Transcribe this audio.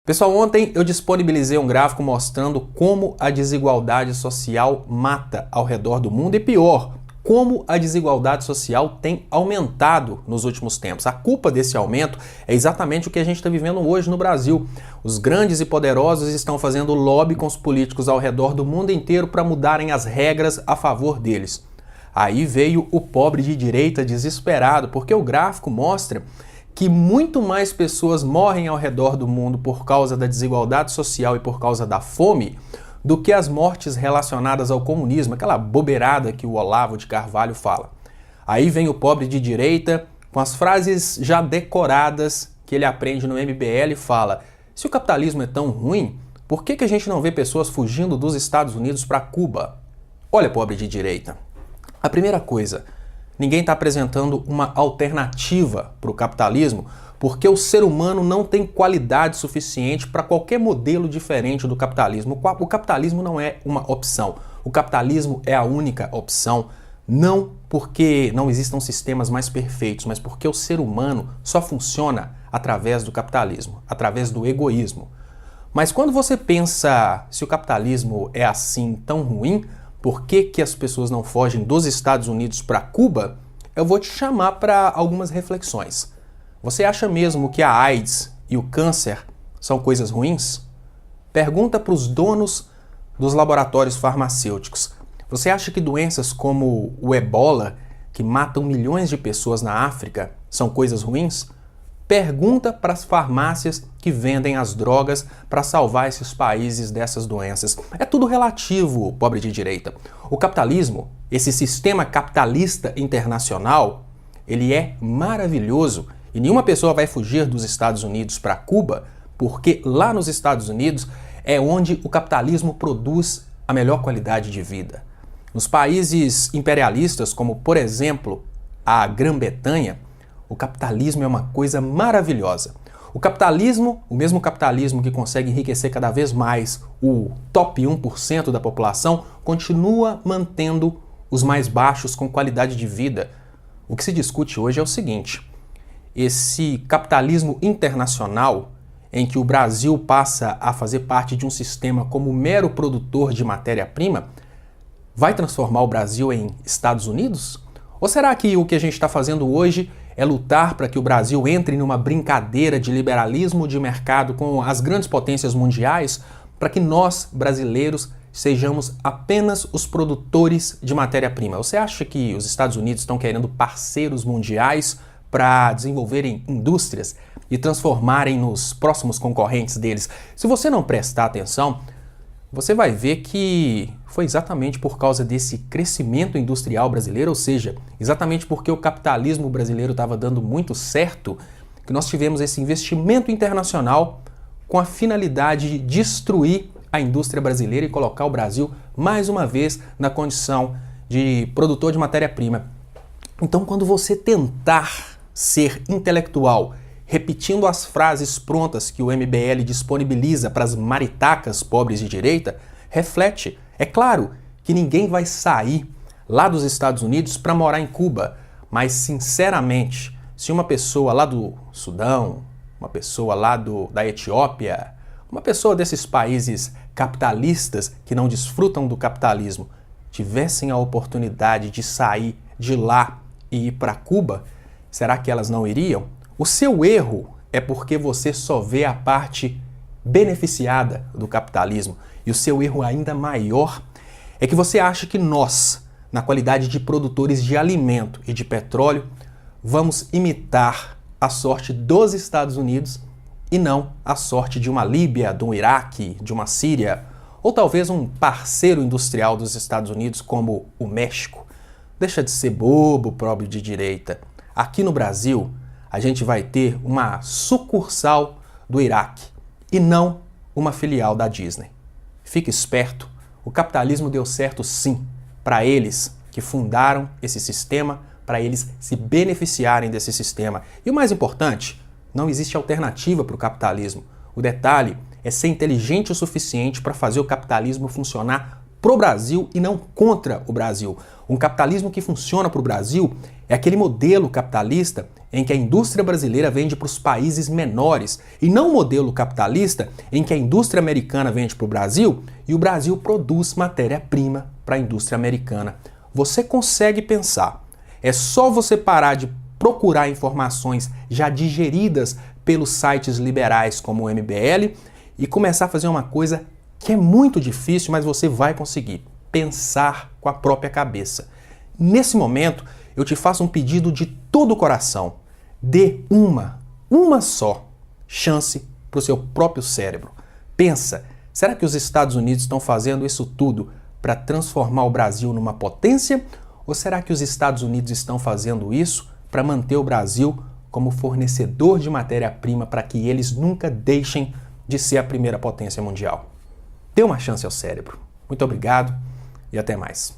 Pessoal, ontem eu disponibilizei um gráfico mostrando como a desigualdade social mata ao redor do mundo e pior, como a desigualdade social tem aumentado nos últimos tempos. A culpa desse aumento é exatamente o que a gente está vivendo hoje no Brasil. Os grandes e poderosos estão fazendo lobby com os políticos ao redor do mundo inteiro para mudarem as regras a favor deles. Aí veio o pobre de direita desesperado, porque o gráfico mostra que muito mais pessoas morrem ao redor do mundo por causa da desigualdade social e por causa da fome do que as mortes relacionadas ao comunismo, aquela bobeirada que o Olavo de Carvalho fala. Aí vem o pobre de direita com as frases já decoradas que ele aprende no MBL e fala: se o capitalismo é tão ruim, por que a gente não vê pessoas fugindo dos Estados Unidos para Cuba? Olha, pobre de direita, a primeira coisa, ninguém está apresentando uma alternativa para o capitalismo porque o ser humano não tem qualidade suficiente para qualquer modelo diferente do capitalismo. O capitalismo não é uma opção. O capitalismo é a única opção, não porque não existam sistemas mais perfeitos, mas porque o ser humano só funciona através do capitalismo, através do egoísmo. Mas quando você pensa, se o capitalismo é assim tão ruim, por que as pessoas não fogem dos Estados Unidos para Cuba? Eu vou te chamar para algumas reflexões. Você acha mesmo que a AIDS e o câncer são coisas ruins? Pergunta para os donos dos laboratórios farmacêuticos. Você acha que doenças como o Ebola, que matam milhões de pessoas na África, são coisas ruins? Pergunta para as farmácias que vendem as drogas para salvar esses países dessas doenças. É tudo relativo, pobre de direita. O capitalismo, esse sistema capitalista internacional, ele é maravilhoso e nenhuma pessoa vai fugir dos Estados Unidos para Cuba, porque lá nos Estados Unidos é onde o capitalismo produz a melhor qualidade de vida. Nos países imperialistas, como por exemplo a Grã-Bretanha, o capitalismo é uma coisa maravilhosa. O capitalismo, o mesmo capitalismo que consegue enriquecer cada vez mais o top 1% da população, continua mantendo os mais baixos com qualidade de vida. O que se discute hoje é o seguinte: esse capitalismo internacional, em que o Brasil passa a fazer parte de um sistema como mero produtor de matéria-prima, vai transformar o Brasil em Estados Unidos? Ou será que o que a gente está fazendo hoje é lutar para que o Brasil entre numa brincadeira de liberalismo de mercado com as grandes potências mundiais, para que nós, brasileiros, sejamos apenas os produtores de matéria-prima? Você acha que os Estados Unidos estão querendo parceiros mundiais para desenvolverem indústrias e transformarem nos próximos concorrentes deles? Se você não prestar atenção, você vai ver que foi exatamente por causa desse crescimento industrial brasileiro, ou seja, exatamente porque o capitalismo brasileiro estava dando muito certo, que nós tivemos esse investimento internacional com a finalidade de destruir a indústria brasileira e colocar o Brasil mais uma vez na condição de produtor de matéria-prima. Então, quando você tentar ser intelectual, repetindo as frases prontas que o MBL disponibiliza para as maritacas pobres de direita, reflete. É claro que ninguém vai sair lá dos Estados Unidos para morar em Cuba, mas sinceramente, se uma pessoa lá do Sudão, uma pessoa lá da Etiópia, uma pessoa desses países capitalistas que não desfrutam do capitalismo, tivessem a oportunidade de sair de lá e ir para Cuba, será que elas não iriam? O seu erro é porque você só vê a parte beneficiada do capitalismo. E o seu erro ainda maior é que você acha que nós, na qualidade de produtores de alimento e de petróleo, vamos imitar a sorte dos Estados Unidos e não a sorte de uma Líbia, de um Iraque, de uma Síria, ou talvez um parceiro industrial dos Estados Unidos como o México. Deixa de ser bobo, pobre de direita. Aqui no Brasil, a gente vai ter uma sucursal do Iraque e não uma filial da Disney. Fique esperto, o capitalismo deu certo sim, para eles que fundaram esse sistema, para eles se beneficiarem desse sistema. E o mais importante, não existe alternativa para o capitalismo. O detalhe é ser inteligente o suficiente para fazer o capitalismo funcionar pro Brasil e não contra o Brasil. Um capitalismo que funciona para o Brasil É aquele modelo capitalista em que a indústria brasileira vende para os países menores e não o modelo capitalista em que a indústria americana vende para o Brasil e o Brasil produz matéria-prima para a indústria americana. Você consegue pensar. É só você parar de procurar informações já digeridas pelos sites liberais como o MBL e começar a fazer uma coisa que é muito difícil, mas você vai conseguir. Pensar com a própria cabeça. Nesse momento, eu te faço um pedido de todo o coração. Dê uma só chance para o seu próprio cérebro. Pensa, será que os Estados Unidos estão fazendo isso tudo para transformar o Brasil numa potência? Ou será que os Estados Unidos estão fazendo isso para manter o Brasil como fornecedor de matéria-prima para que eles nunca deixem de ser a primeira potência mundial? Dê uma chance ao cérebro. Muito obrigado e até mais.